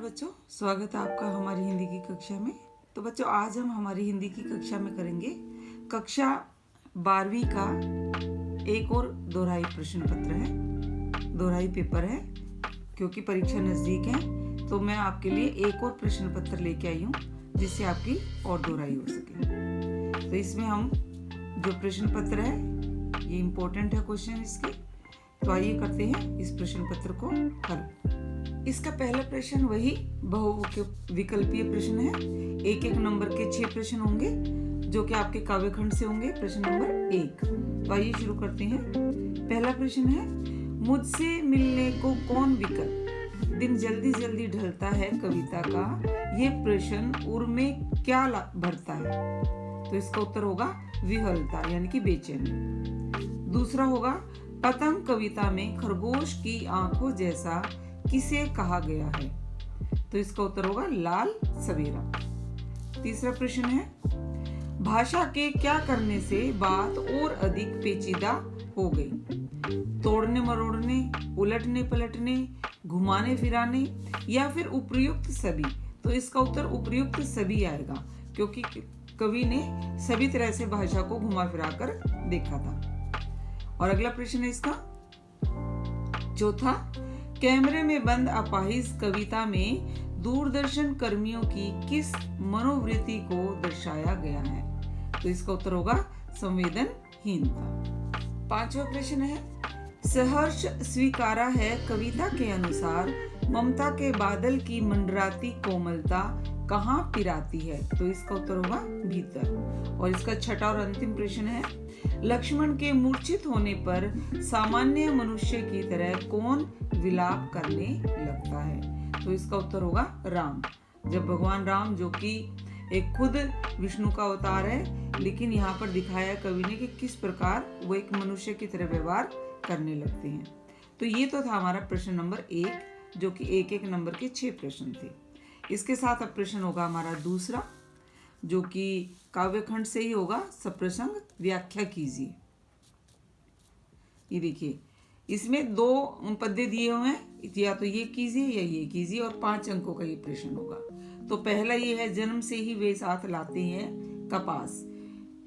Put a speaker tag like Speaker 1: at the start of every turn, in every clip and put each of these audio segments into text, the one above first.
Speaker 1: बच्चों, स्वागत है आपका हमारी हिंदी की कक्षा में। तो बच्चों, आज हम हमारी हिंदी की कक्षा में करेंगे कक्षा 12वीं का एक और दोहराई प्रश्न पत्र है, दोहराई पेपर है। क्योंकि परीक्षा नज़दीक है तो मैं आपके लिए एक और प्रश्न पत्र लेके आई हूँ जिससे आपकी और दोहराई हो सके। तो इसमें हम जो प्रश्न पत्र है ये इम्पोर्टेंट है क्वेश्चन इसके। तो आइए करते हैं इस प्रश्न पत्र को हल। इसका पहला प्रश्न वही बहुविकल्पीय प्रश्न है। एक एक नंबर के 6 प्रश्न होंगे जो कि आपके काव्यखंड से होंगे। प्रश्न नंबर 1। तो आइए शुरू करते हैं। पहला प्रश्न है, मुझसे मिलने को कौन विकल, दिन जल्दी जल्दी ढलता है कविता का, ये प्रश्न उर में क्या भरता है। तो इसका उत्तर होगा विहलता यानी कि बेचैनी। दूसरा होगा, पतंग कविता में खरगोश की आंखों जैसा किसे कहा गया है। तो इसका उत्तर होगा लाल सवेरा। तीसरा प्रश्न है, भाषा के क्या करने से बात और अधिक पेचीदा हो गई, तोड़ने मरोड़ने, उलटने पलटने, घुमाने फिराने या फिर उपयुक्त सभी। तो इसका उत्तर उपयुक्त सभी आएगा क्योंकि कवि ने सभी तरह से भाषा को घुमा फिरा कर देखा था। और अगला प्रश्न है इसका चौथा, कैमरे में बंद अपाहिज कविता में दूरदर्शन कर्मियों की किस मनोवृत्ति को दर्शाया गया है। तो इसका उत्तर होगा संवेदनहीनता। पांचवा प्रश्न है, सहर्ष स्वीकारा है कविता के अनुसार ममता के बादल की मंडराती कोमलता कहाँ पिराती है। तो इसका उत्तर होगा भीतर। और इसका छठा और अंतिम प्रश्न है, लक्ष्मण के मूर्छित होने पर सामान्य मनुष्य की तरह कौन विलाप करने लगता है। तो इसका उत्तर होगा राम। जब भगवान राम, जो कि एक खुद विष्णु का अवतार है, लेकिन यहाँ पर दिखाया कवि ने कि किस प्रकार वो एक मनुष्य की तरह व्यवहार करने लगते हैं। तो ये तो था हमारा प्रश्न नंबर 1, जो कि एक एक नंबर के 6 प्रश्न थे। इसके साथ अब प्रश्न होगा हमारा दूसरा, जो कि काव्यखंड से ही होगा। सप्रसंग व्याख्या कीजिए। ये देखिए, इसमें 2 पद्य दिए हुए हैं, या तो ये कीजिए या ये कीजिए, और 5 अंकों का ये प्रश्न होगा। तो पहला ये है, जन्म से ही वे साथ लाते हैं कपास,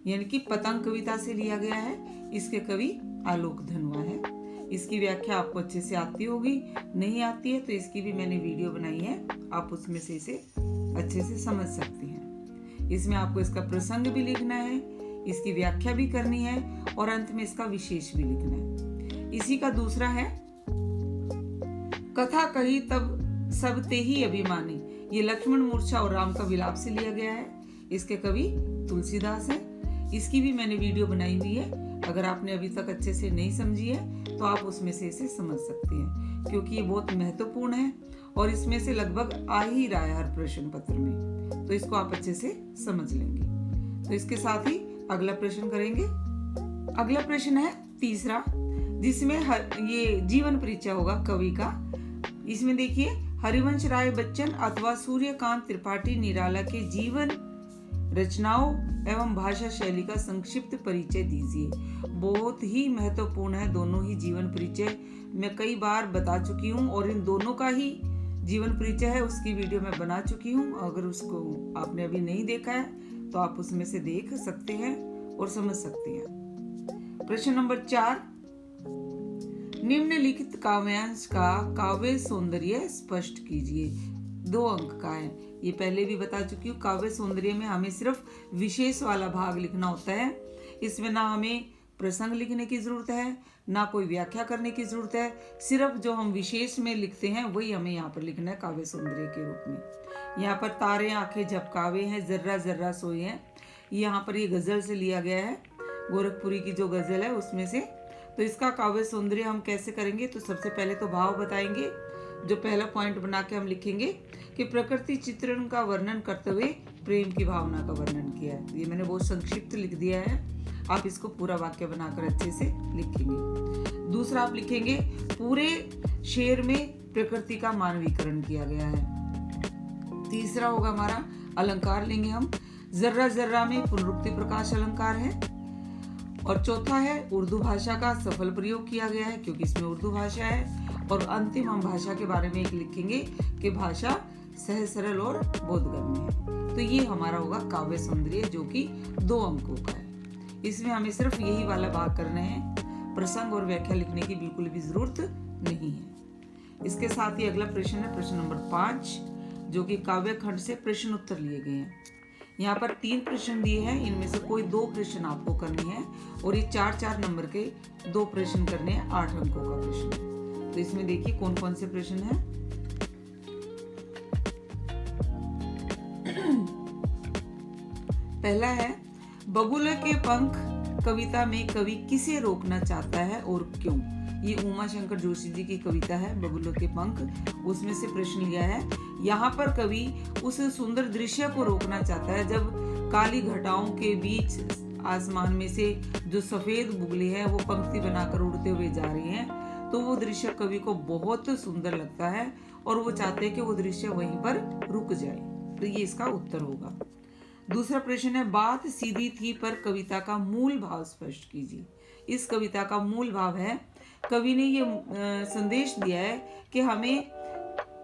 Speaker 1: यानी कि पतंग कविता से लिया गया है। इसके कवि आलोक धनवा है। इसकी व्याख्या आपको अच्छे से आती होगी, नहीं आती है तो इसकी भी मैंने वीडियो बनाई है, आप उसमें से इसे अच्छे से समझ सकती हैं। इसमें आपको इसका प्रसंग भी लिखना है, इसकी व्याख्या भी करनी है, और अंत में इसका विशेष भी लिखना है। इसी का दूसरा है, कथा कही तब सब ते ही अभिमानी, ये लक्ष्मण मूर्छा और राम का विलाप से लिया गया है। इसके कवि तुलसीदास है। इसकी भी मैंने वीडियो बनाई हुई है, अगर आपने अभी तक अच्छे से नहीं समझी है तो आप उसमें से इसे समझ सकते हैं, क्योंकि ये बहुत महत्वपूर्ण है और इसमें से लगभग आ ही रहा है हर प्रश्न पत्र में, तो इसको आप अच्छे से समझ लेंगे। तो इसके साथ ही अगला प्रश्न करेंगे। अगला प्रश्न है तीसरा, जिसमें ये जीवन परिचय होगा कवि का। इसमें देखिए, हरिवंश राय बच्चन अथवा सूर्यकांत त्रिपाठी निराला के जीवन, रचनाओं एवं भाषा शैली का संक्षिप्त परिचय दीजिए। बहुत ही महत्वपूर्ण है दोनों ही जीवन परिचय, मैं कई बार बता चुकी हूँ, और इन दोनों का ही जीवन परिचय है उसकी वीडियो मैं बना चुकी हूँ। अगर उसको आपने अभी नहीं देखा है तो आप उसमें से देख सकते हैं और समझ सकते हैं। प्रश्न नंबर 4, निम्नलिखित काव्यांश का काव्य सौंदर्य स्पष्ट कीजिए। 2 अंक का है, ये पहले भी बता चुकी हूँ। काव्य सौंदर्य में हमें सिर्फ विशेष वाला भाग लिखना होता है। इसमें ना हमें प्रसंग लिखने की जरूरत है, ना कोई व्याख्या करने की जरूरत है। सिर्फ जो हम विशेष में लिखते हैं वही हमें यहाँ पर लिखना है काव्य सौंदर्य के रूप में। यहाँ पर तारे आंखें झपकावे हैं, जर्रा जर्रा सोए हैं, यहाँ पर ये गजल से लिया गया है, गोरखपुरी की जो गजल है उसमें से। तो इसका काव्य सौंदर्य हम कैसे करेंगे, तो सबसे पहले तो भाव बताएंगे। जो पहला पॉइंट बना के हम लिखेंगे कि प्रकृति चित्रण का वर्णन करते हुए प्रेम की भावना का वर्णन किया है। ये मैंने बहुत संक्षिप्त लिख दिया है, आप इसको पूरा वाक्य बनाकर अच्छे से लिखेंगे। दूसरा आप लिखेंगे, पूरे शेर में प्रकृति का मानवीकरण किया गया है। तीसरा होगा हमारा अलंकार लेंगे हम, जर्रा जर्रा में पुनरुक्ति प्रकाश अलंकार है। और चौथा है, उर्दू भाषा का सफल प्रयोग किया गया है क्योंकि इसमें उर्दू भाषा है। और अंतिम हम भाषा के बारे में एक लिखेंगे कि भाषा सहज सरल और बोधगम्य है। तो ये हमारा होगा काव्य सौंदर्य, जो कि 2 अंकों का है। इसमें हमें सिर्फ यही वाला भाग करना है, प्रसंग और व्याख्या लिखने की बिल्कुल भी जरूरत नहीं है। इसके साथ ही अगला प्रश्न है प्रश्न नंबर 5, जो कि काव्य खंड से प्रश्न उत्तर लिए गए हैं। यहाँ पर 3 प्रश्न दिए हैं, इनमें से कोई 2 प्रश्न आपको करने हैं और ये 4-4 नंबर के 2 प्रश्न करने हैं, 8 अंकों का प्रश्न है। तो इसमें देखिए कौन कौन से प्रश्न हैं। पहला है, बगुले के पंख कविता में कवि किसे रोकना चाहता है और क्यों? ये उमा शंकर जोशी जी की कविता है बगुलों के पंख, उसमें से प्रश्न लिया है। यहाँ पर कवि उस सुंदर दृश्य को रोकना चाहता है जब काली घटाओं के बीच आसमान में से जो सफेद बुगले हैं वो पंक्ति बनाकर उड़ते हुए जा रही हैं। तो वो दृश्य कवि को बहुत सुंदर लगता है और वो चाहते हैं कि वो दृश्य वहीं पर रुक जाए। तो ये इसका उत्तर होगा। दूसरा प्रश्न है, बात सीधी थी पर कविता का मूल भाव स्पष्ट कीजिए। इस कविता का मूल भाव है, कवि ने ये संदेश दिया है कि हमें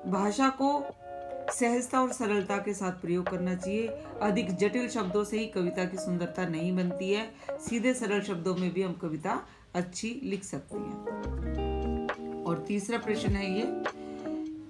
Speaker 1: भाषा को सहजता और सरलता के साथ प्रयोग करना चाहिए। अधिक जटिल शब्दों से ही कविता की सुंदरता नहीं बनती है, सीधे सरल शब्दों में भी हम कविता अच्छी लिख सकते हैं। और तीसरा प्रश्न है ये,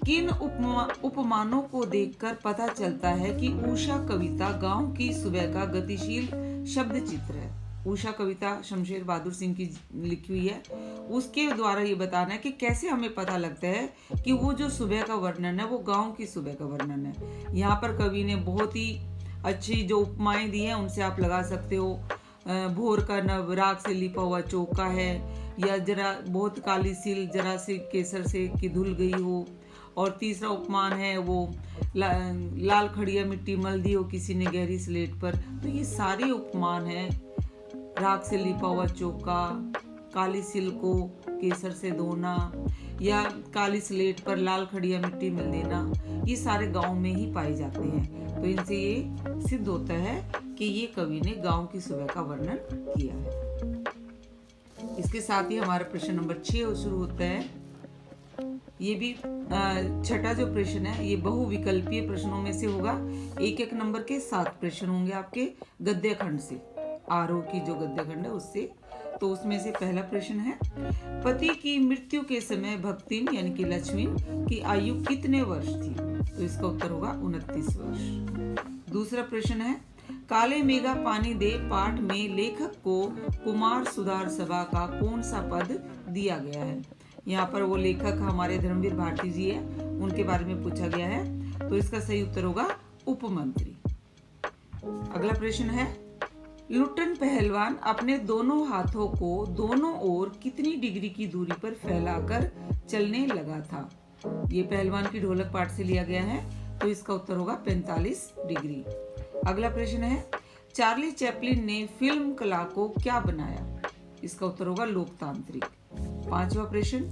Speaker 1: किन उपमानों को देखकर पता चलता है कि उषा कविता गांव की सुबह का गतिशील शब्द चित्र है? उषा कविता शमशेर बहादुर सिंह की लिखी हुई है। उसके द्वारा ये बताना है कि कैसे हमें पता लगता है कि वो जो सुबह का वर्णन है वो गांव की सुबह का वर्णन है। यहाँ पर कवि ने बहुत ही अच्छी जो उपमाएं दी हैं उनसे आप लगा सकते हो। भोर का नभ राग से लिपा हुआ चौका है, या जरा बहुत काली सिल जरा से केसर से की धुल गई हो। और तीसरा उपमान है वो लाल खड़िया मिट्टी मल दी हो किसी ने गहरी स्लेट पर। तो ये सारे उपमान हैं, राख से लिपा हुआ चौका, काली सिल को केसर से धोना, या काली स्लेट पर लाल खड़िया मिट्टी मिल देना, ये सारे गांव में ही पाए जाते हैं। तो इनसे ये सिद्ध होता है कि ये कवि ने गांव की सुबह का वर्णन किया है। इसके साथ ही हमारा प्रश्न नंबर 6 शुरू होता है। ये भी छठा जो प्रश्न है ये बहुविकल्पीय प्रश्नों में से होगा। 1-1 नंबर के 7 प्रश्न होंगे आपके गद्य खंड से, आरोह की जो गद्य खंड है उससे। तो उसमें से पहला प्रश्न है, पति की मृत्यु के समय भक्तिन यानी कि लक्ष्मी की आयु कितने वर्ष थी? तो इसका उत्तर होगा 29 वर्ष। दूसरा प्रश्न है, काले मेघा पानी दे पाठ में लेखक को कुमार सुधार सभा का कौन सा पद दिया गया है? यहाँ पर वो लेखक हमारे धर्मवीर भारती जी है, उनके बारे में पूछा गया है। तो इसका सही उत्तर होगा उपमंत्री। अगला प्रश्न है, लुट्टन पहलवान अपने दोनों हाथों को दोनों ओर कितनी डिग्री की दूरी पर फैलाकर चलने लगा था? ये पहलवान की ढोलक पाठ से लिया गया है। तो इसका उत्तर होगा 45 डिग्री। अगला प्रश्न है, चार्ली चैपलिन ने फिल्म कला को क्या बनाया? इसका उत्तर होगा लोकतांत्रिक। 5वां प्रश्न,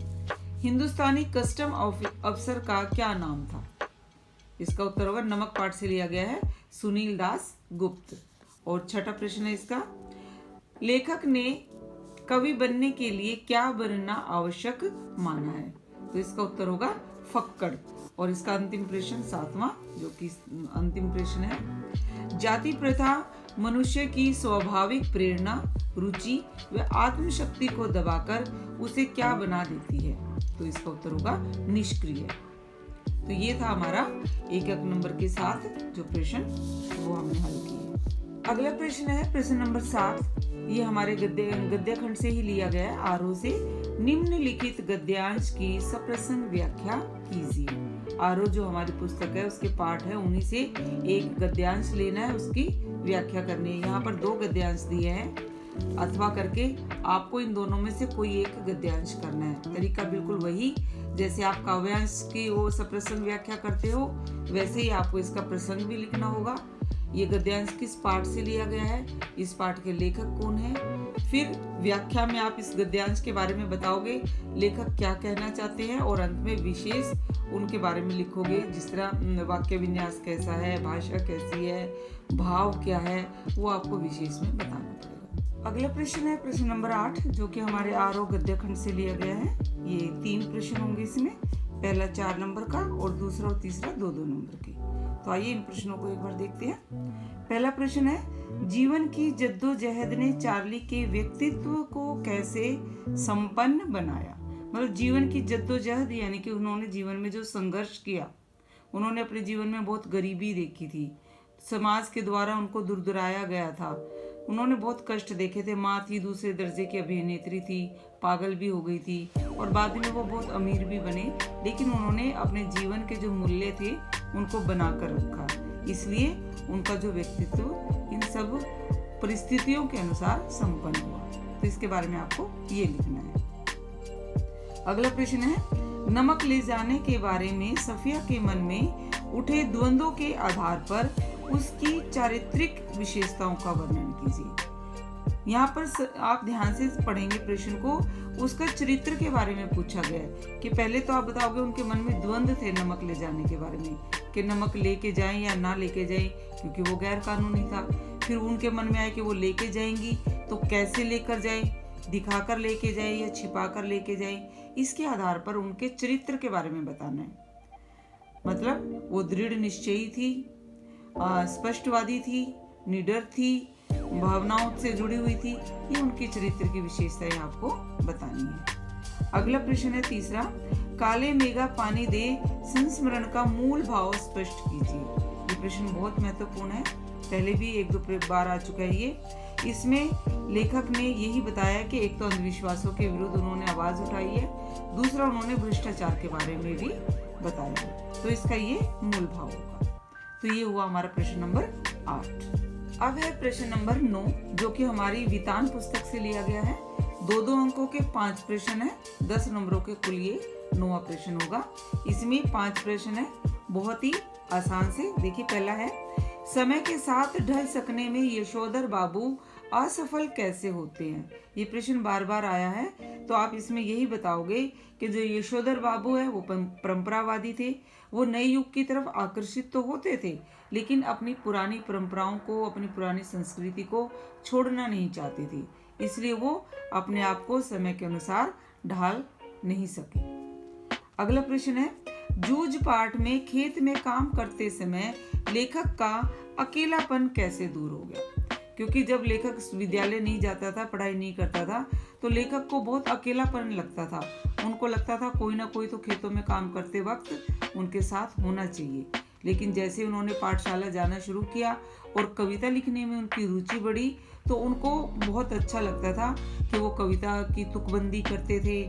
Speaker 1: हिंदुस्तानी कस्टम अफसर का क्या नाम था? इसका उत्तर होगा नमक पाठ से लिया गया है, सुनील दास गुप्त। और 6ठा प्रश्न है इसका, लेखक ने कवि बनने के लिए क्या बनना आवश्यक माना है? तो इसका उत्तर होगा फक्कड़। और इसका अंतिम प्रश्न 7वां जो कि अंतिम प्रश्न है, जाति प्रथा मनुष्य की स्वाभाविक प्रेरणा, रुचि व आत्मशक्ति को दबाकर उसे क्या बना देती है? तो इसका उत्तर होगा निष्क्रिय। तो ये था हमारा 1-1 नंबर के साथ जो प्रश्न वो हमने हल किए। अगला प्रश्न है प्रश्न नंबर 7। ये हमारे गद्य खंड से ही लिया गया है, आरोह से। निम्नलिखित गद्यांश की सप्रसंग व्याख्या कीजिए। आरोह जो हमारी पुस्तक है उसके पाठ है, उन्हीं से एक गद्यांश लेना है, उसकी व्याख्या करनी है। यहाँ पर 2 गद्यांश दिए हैं, अथवा करके आपको इन दोनों में से कोई एक गद्यांश करना है। तरीका बिल्कुल वही जैसे आप काव्यांश की वो सप्रसंग व्याख्या करते हो, वैसे ही आपको इसका प्रसंग भी लिखना होगा। ये गद्यांश किस पाठ से लिया गया है, इस पाठ के लेखक कौन है, फिर व्याख्या में आप इस गद्यांश के बारे में बताओगे लेखक क्या कहना चाहते हैं, और अंत में विशेष उनके बारे में लिखोगे, जिस तरह वाक्य विन्यास कैसा है, भाषा कैसी है, भाव क्या है, वो आपको विशेष में बताना पड़ेगा। अगला प्रश्न है प्रश्न नंबर 8 जो कि हमारे आरोह गद्य खंड से लिया गया है। ये 3 प्रश्न होंगे इसमें। पहला 4 नंबर का और दूसरा और तीसरा 2-2 नंबर के। तो आइए इन प्रश्नों को एक बार देखते हैं। पहला प्रश्न है, जीवन की जद्दोजहद ने चार्ली के व्यक्तित्व को कैसे संपन्न बनाया। मतलब जीवन की जद्दोजहद यानी कि उन्होंने जीवन में जो संघर्ष किया, उन्होंने अपने जीवन में बहुत गरीबी देखी थी, समाज के द्वारा उनको दुरदुराया गया था, उन्होंने बहुत कष्ट देखे थे। माँ थी, दूसरे दर्जे की अभिनेत्री थी, पागल भी हो गई थी और बाद में वो बहुत अमीर भी बने, लेकिन उन्होंने अपने जीवन के जो मूल्य थे उनको बना कर रखा। इसलिए उनका जो व्यक्तित्व इन सब परिस्थितियों के अनुसार संपन्न हुआ। तो इसके बारे में आपको ये लिखना है। अगला प्रश्न है, नमक ले जाने के बारे में सफिया के मन में उठे द्वंद्वों के आधार पर उसकी चारित्रिक विशेषताओं का वर्णन कीजिए। यहाँ पर आप ध्यान से पढ़ेंगे प्रश्न को, उसका चरित्र के बारे में पूछा गया है कि पहले तो आप बताओगे उनके मन में द्वंद्व थे नमक ले जाने के बारे में कि नमक लेके जाएं या ना लेके जाएं, क्योंकि वो गैर कानूनी था। फिर उनके मन में आया कि वो लेके जाएंगी तो कैसे लेकर जाएं, दिखाकर लेके जाएं या छिपाकर लेके जाएं। इसके आधार पर उनके चरित्र के बारे में बताना है। मतलब वो दृढ़ निश्चयी थी, स्पष्टवादी थी, निडर थी, भावनाओं से जुड़ी हुई थी। ये उनके चरित्र की विशेषताएं आपको बतानी है। अगला प्रश्न है तीसरा, काले मेघा पानी दे संस्मरण का मूल भाव स्पष्ट कीजिए। ये प्रश्न बहुत महत्वपूर्ण है, पहले भी 1-2 बार आ चुका है ये। इसमें लेखक ने यही बताया कि एक तो अंधविश्वासों के विरुद्ध उन्होंने आवाज उठाई है, दूसरा उन्होंने भ्रष्टाचार के बारे में भी बताया है। तो इसका ये मूल भाव होगा। तो ये हुआ हमारा प्रश्न नंबर 8। अब है प्रश्न नंबर 9, जो कि हमारी वितान पुस्तक से लिया गया है। 2-2 अंकों के 5 प्रश्न है, 10 नंबरों के कुल ये 9वां प्रश्न होगा। इसमें 5 प्रश्न है, बहुत ही आसान से। देखिए पहला है, समय के साथ ढल सकने में यशोधर बाबू असफल कैसे होते हैं। ये प्रश्न बार बार आया है, तो आप इसमें यही बताओगे कि जो यशोधर बाबू है वो परंपरावादी थे, वो नए युग की तरफ आकर्षित तो होते थे, लेकिन अपनी पुरानी परंपराओं को, अपनी पुरानी संस्कृति को छोड़ना नहीं चाहते थे। इसलिए वो अपने आप को समय के अनुसार ढाल नहीं सके। अगला प्रश्न है, जूझ पाठ में खेत में काम करते समय लेखक का अकेलापन कैसे दूर हो गया। क्योंकि जब लेखक विद्यालय नहीं जाता था, पढ़ाई नहीं करता था, तो लेखक को बहुत अकेलापन लगता था। उनको लगता था कोई ना कोई तो खेतों में काम करते वक्त उनके साथ होना चाहिए। लेकिन जैसे उन्होंने पाठशाला जाना शुरू किया और कविता लिखने में उनकी रुचि बढ़ी, तो उनको बहुत अच्छा लगता था कि वो कविता की तुकबंदी करते थे।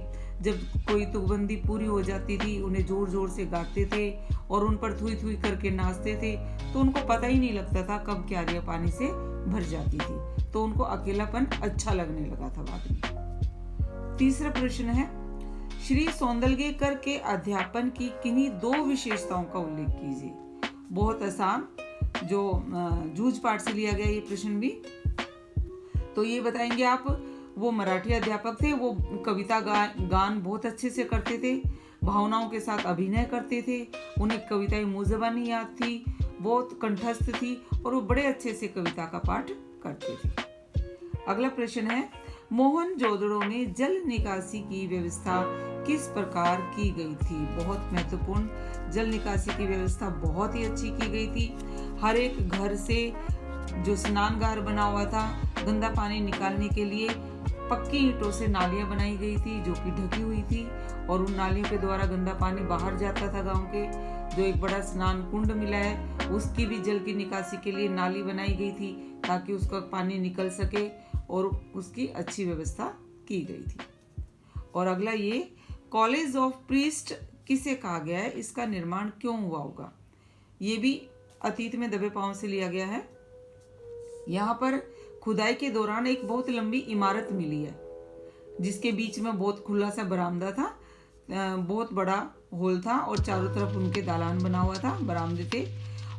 Speaker 1: जब कोई तुकबंदी पूरी हो जाती थी, उन्हें जोर जोर से गाते थे और उन पर थुई थुई करके नाचते थे, तो उनको पता ही नहीं लगता था कब क्यारियां पानी से भर जाती थी। तो उनको अकेलापन अच्छा लगने लगा था बाद में। तीसरा प्रश्न है, श्री सौंदलगेकर के अध्यापन की किन्हीं 2 विशेषताओं का उल्लेख कीजिए। बहुत आसान, जो जूझ पाठ से लिया गया ये प्रश्न भी। तो ये बताएंगे आप, वो मराठी अध्यापक थे, वो कविता गान बहुत अच्छे से करते थे, भावनाओं के साथ अभिनय करते थे, उन्हें कविताएं मुँह ज़बानी याद थी, बहुत कंठस्थ थी और वो बड़े अच्छे से कविता का पाठ करते थे। अगला प्रश्न है, मोहनजोदड़ो में जल निकासी की व्यवस्था किस प्रकार की गई थी। बहुत महत्वपूर्ण, जल निकासी की व्यवस्था बहुत ही अच्छी की गई थी। हर एक घर से जो स्नानगार बना हुआ था, गंदा पानी निकालने के लिए पक्की ईंटों से नालियां बनाई गई थी जो कि ढकी हुई थी, और उन नालियों के द्वारा गंदा पानी बाहर जाता था गांव के। जो एक बड़ा स्नान कुंड मिला है, उसकी भी जल की निकासी के लिए नाली बनाई गई थी ताकि उसका पानी निकल सके, और उसकी अच्छी व्यवस्था की गई थी। और अगला ये, कॉलेज ऑफ प्रीस्ट किसे कहा गया है, इसका निर्माण क्यों हुआ होगा। ये भी अतीत में दबे पांव से लिया गया है। यहाँ पर खुदाई के दौरान एक बहुत लंबी इमारत मिली है, जिसके बीच में बहुत खुला सा बरामदा था, बहुत बड़ा हॉल था और चारों तरफ उनके दालान बना हुआ था, बरामदे थे,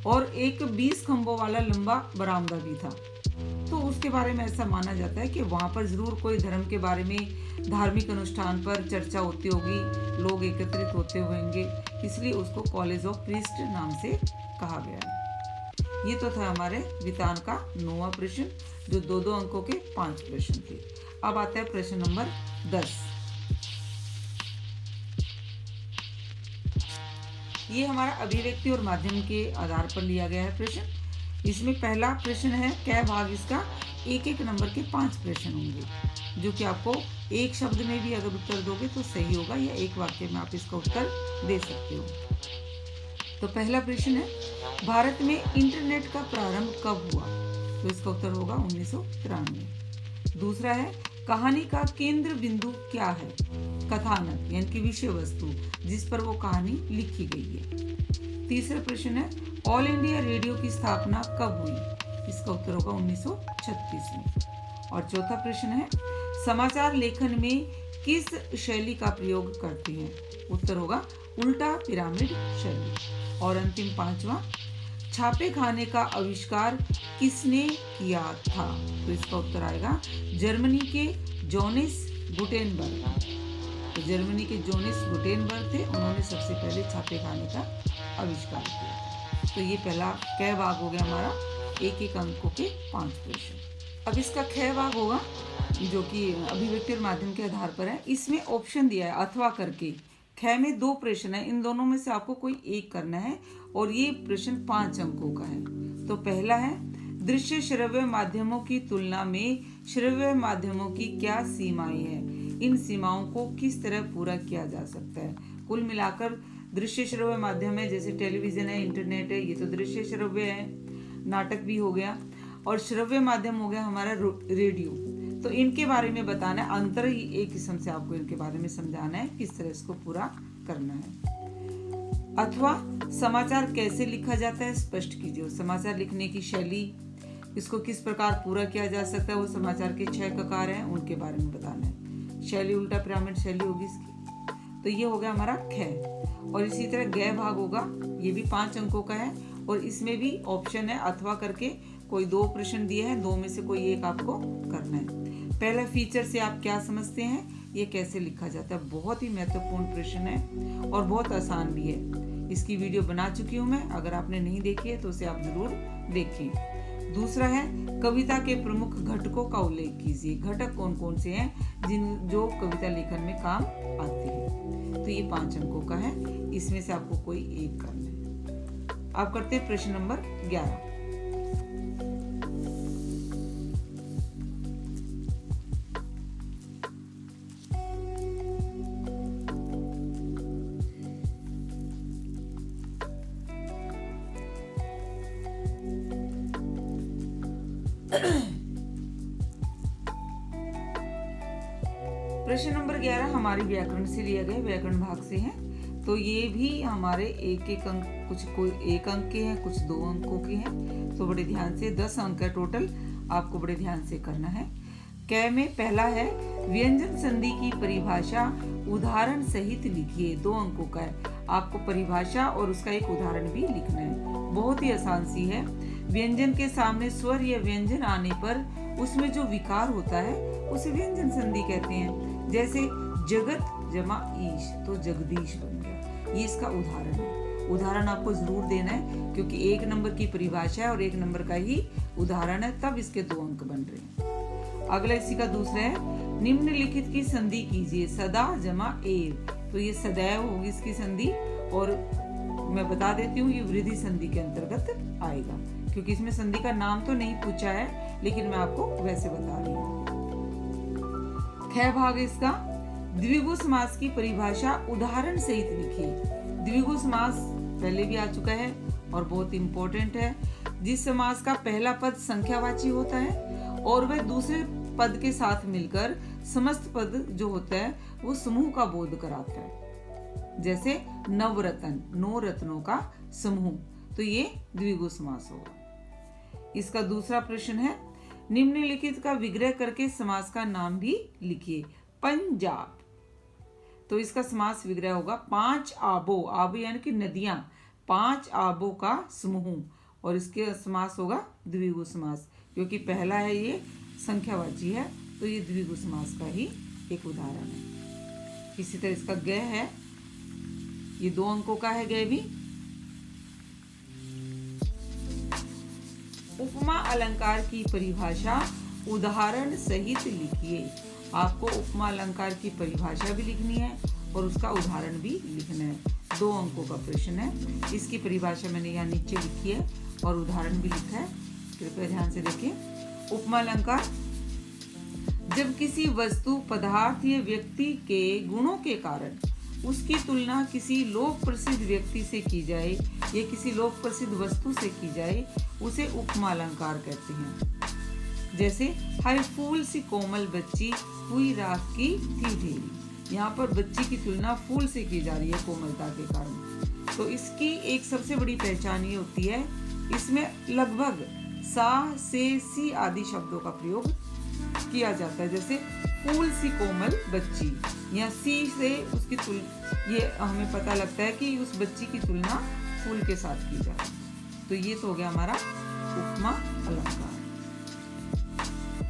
Speaker 1: और एक 20 खंभों वाला लंबा बरामदा भी था। तो उसके बारे में ऐसा माना जाता है कि वहाँ पर जरूर कोई धर्म के बारे में, धार्मिक अनुष्ठान पर चर्चा होती होगी, लोग एकत्रित होते होंगे, इसलिए उसको कॉलेज ऑफ प्रीस्ट नाम से कहा गया है। ये तो था हमारे वितान का 9वां प्रश्न, जो 2-2 अंकों के 5 प्रश्न थे। अब आता है प्रश्न नंबर 10। ये हमारा अभिव्यक्ति और माध्यम के आधार पर लिया गया है प्रश्न। इसमें पहला प्रश्न है कै भाग इसका, एक एक नंबर के 5 प्रश्न होंगे, जो कि आपको एक शब्द में भी अगर उत्तर दोगे तो सही होगा, या एक वाक्य में आप इसका उत्तर दे सकते हो। तो पहला प्रश्न है, भारत में इंटरनेट का प्रारंभ कब हुआ? तो इसका उत्तर होगा 1993। दूसरा है, कहानी का केंद्र बिंदु क्या है? कथानक यानी कि विषय वस्तु जिस पर वो कहानी लिखी गई है। तीसरा प्रश्न है, ऑल इंडिया रेडियो की स्थापना कब हुई? इसका उत्तर होगा 1936 में। और चौथा प्रश्न है, समाचार लेखन में किस शैली का प्रयोग करते हैं? उत्तर होगा उल्टा पिरामिड शैली। और अंतिम पांचवा, छापे खाने का आविष्कार किसने किया था? तो इसका उत्तर आएगा जर्मनी के जोनेस गुटेनबर्ग। तो जर्मनी के जोनेस गुटेनबर्ग थे, उन्होंने सबसे पहले छापे खाने का आविष्कार किया था। तो ये पहला कै भाग हो गया हमारा, एक एक अंकों के 5 प्रश्न। अब इसका ख भाग होगा, जो कि अभिव्यक्ति और माध्यम के आधार पर है। इसमें ऑप्शन दिया है अथवा करके। ख में 2 प्रश्न है, इन दोनों में से आपको कोई एक करना है, और ये प्रश्न 5 अंकों का है। तो पहला है, दृश्य श्रव्य माध्यमों की तुलना में श्रव्य माध्यमों की क्या सीमाएं हैं? इन सीमाओं को किस तरह पूरा किया जा सकता है? कुल मिलाकर दृश्य श्रव्य माध्यम है, जैसे टेलीविजन है, इंटरनेट है, ये तो दृश्य श्रव्य है, नाटक भी हो गया। और श्रव्य माध्यम हो गया हमारा रेडियो। तो इनके बारे में बताना है, अंतर ही एक किस्म से आपको इनके बारे में समझाना है, किस तरह इसको पूरा करना है। अथवा समाचार कैसे लिखा जाता है स्पष्ट कीजिए। समाचार लिखने की शैली, इसको किस प्रकार पूरा किया जा सकता है, वो समाचार के 6 ककार हैं, उनके बारे में बताना है। शैली उल्टा पिरामिड शैली होगी इसकी। तो ये हो गया हमारा ख। और इसी तरह ग भाग होगा, ये भी 5 अंकों का है, और इसमें भी ऑप्शन है अथवा करके। कोई 2 प्रश्न दिए हैं, 2 में से कोई एक आपको करना है। पहला, फीचर से आप क्या समझते हैं, ये कैसे लिखा जाता है? बहुत ही महत्वपूर्ण प्रश्न है और बहुत आसान भी है। इसकी वीडियो बना चुकी हूँ मैं, अगर आपने नहीं देखी है तो उसे आप जरूर देखें। दूसरा है, कविता के प्रमुख घटकों का उल्लेख कीजिए। घटक कौन कौन से हैं जो कविता लेखन में काम आते हैं? तो ये 5 अंकों का है, इसमें से आपको कोई एक करना है। आप करते हैं प्रश्न नंबर 11। प्रश्न नंबर 11 हमारी व्याकरण से लिया गया, व्याकरण भाग से है। तो ये भी हमारे एक एक अंक, कुछ कोई 1 अंक के हैं, कुछ 2 अंकों के हैं। तो बड़े ध्यान से, 10 अंक है टोटल, आपको बड़े ध्यान से करना है। कै में पहला है, व्यंजन संधि की परिभाषा उदाहरण सहित लिखिए। 2 अंकों का है, आपको परिभाषा और उसका एक उदाहरण भी लिखना है। बहुत ही आसान सी है। व्यंजन के सामने स्वर या व्यंजन आने पर उसमें जो विकार होता है उसे व्यंजन संधि कहते हैं। जैसे जगत जमा ईश, तो जगदीश बन गया। ये इसका उदाहरण है। उदाहरण आपको जरूर देना है, क्योंकि 1 नंबर की परिभाषा है और 1 नंबर का ही उदाहरण है, तब इसके 2 अंक बन रहे हैं। अगला इसी का दूसरा है, निम्नलिखित की संधि कीजिए। सदा जमा एव, तो ये सदैव होगी इसकी संधि, और मैं बता देती हूँ ये वृद्धि संधि के अंतर्गत आएगा, क्योंकि इसमें संधि का नाम तो नहीं पूछा है, लेकिन मैं आपको वैसे बता रही हूँ। ख भाग इसका, द्विगु समास की परिभाषा उदाहरण सहित लिखिए। द्विगु समास पहले भी आ चुका है और बहुत इंपॉर्टेंट है। जिस समास का पहला पद संख्यावाची होता है और वह दूसरे पद के साथ मिलकर समस्त पद जो होता है वो समूह का बोध कराता है। जैसे नवरत्न, 9 रत्नों का समूह, तो ये द्विगु समास होगा। इसका दूसरा प्रश्न है, निम्नलिखित का विग्रह करके समास का नाम भी लिखिए। पंजाब, तो इसका समास विग्रह होगा 5 आबों, आब यानी कि नदियां, 5 आबों का समूह, और इसके समास होगा द्विगु समास, क्योंकि पहला है ये संख्यावाची है, तो ये द्विगु समास का ही एक उदाहरण है। इसी तरह इसका ग है, ये 2 अंकों का है ग भी। उपमा अलंकार की परिभाषा उदाहरण सहित लिखिए। आपको उपमा अलंकार की परिभाषा भी लिखनी है और उसका उदाहरण भी लिखना है। 2 अंकों का प्रश्न है। इसकी परिभाषा मैंने यहाँ नीचे लिखी है और उदाहरण भी लिखा है, कृपया ध्यान से देखें। उपमा अलंकार, जब किसी वस्तु, पदार्थ या व्यक्ति के गुणों के कारण उसकी तुलना किसी लोक प्रसिद्ध व्यक्ति से की जाए या किसी लोक प्रसिद्ध वस्तु से की जाए, उसे उपमा अलंकार कहते हैं। जैसे हाय फूल सी कोमल बच्ची हुई राख की थी ढेरी। यहाँ पर बच्ची की तुलना फूल से की जा रही है कोमलता के कारण। तो इसकी एक सबसे बड़ी पहचान ये होती है, इसमें लगभग सा से सी आदि शब्दों का प्रयोग किया जाता है। जैसे फूल सी कोमल बच्ची, या सी से उसकी ये हमें पता लगता है कि उस बच्ची की तुलना फूल के साथ की जाए। तो ये तो हो गया हमारा उपमा अलंकार।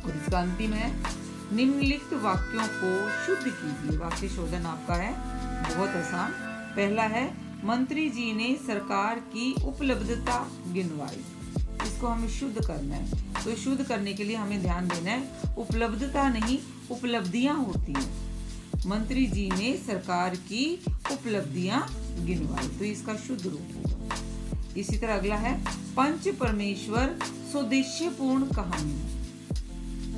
Speaker 1: और इसका अंतिम है, निम्नलिखित वाक्यों को शुद्ध कीजिए। वाक्य शोधन आपका है बहुत आसान। पहला है, मंत्री जी ने सरकार की उपलब्धता गिनवाई। इसको हमें शुद्ध करना है। तो शुद्ध करने के लिए हमें ध्यान देना है, उपलब्धता नहीं उपलब्धियां होती हैं। मंत्री जी ने सरकार की उपलब्धियां गिनवाई, तो इसका शुद्ध रूप होगा। इसी तरह अगला है, पंच परमेश्वर स्वदेश्यपूर्ण कहानी।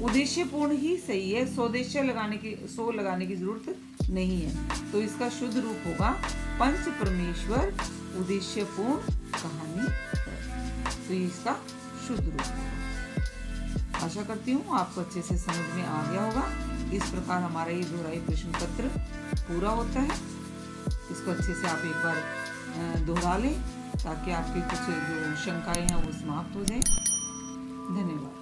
Speaker 1: उद्देश्यपूर्ण ही सही है, स्वदेश्य लगाने की जरूरत नहीं है। तो इसका शुद्ध रूप होगा, पंच परमेश्वर उद्देश्यपूर्ण कहानी है। तो इसका शुद्ध रूप होगा। आशा करती हूँ आपको अच्छे से समझ में आ गया होगा। इस प्रकार हमारा ये दोहराई प्रश्न पत्र पूरा होता है। इसको अच्छे से आप एक बार दोहरा लें ताकि आपकी कुछ जो शंकाएं हैं वो समाप्त हो जाए। धन्यवाद।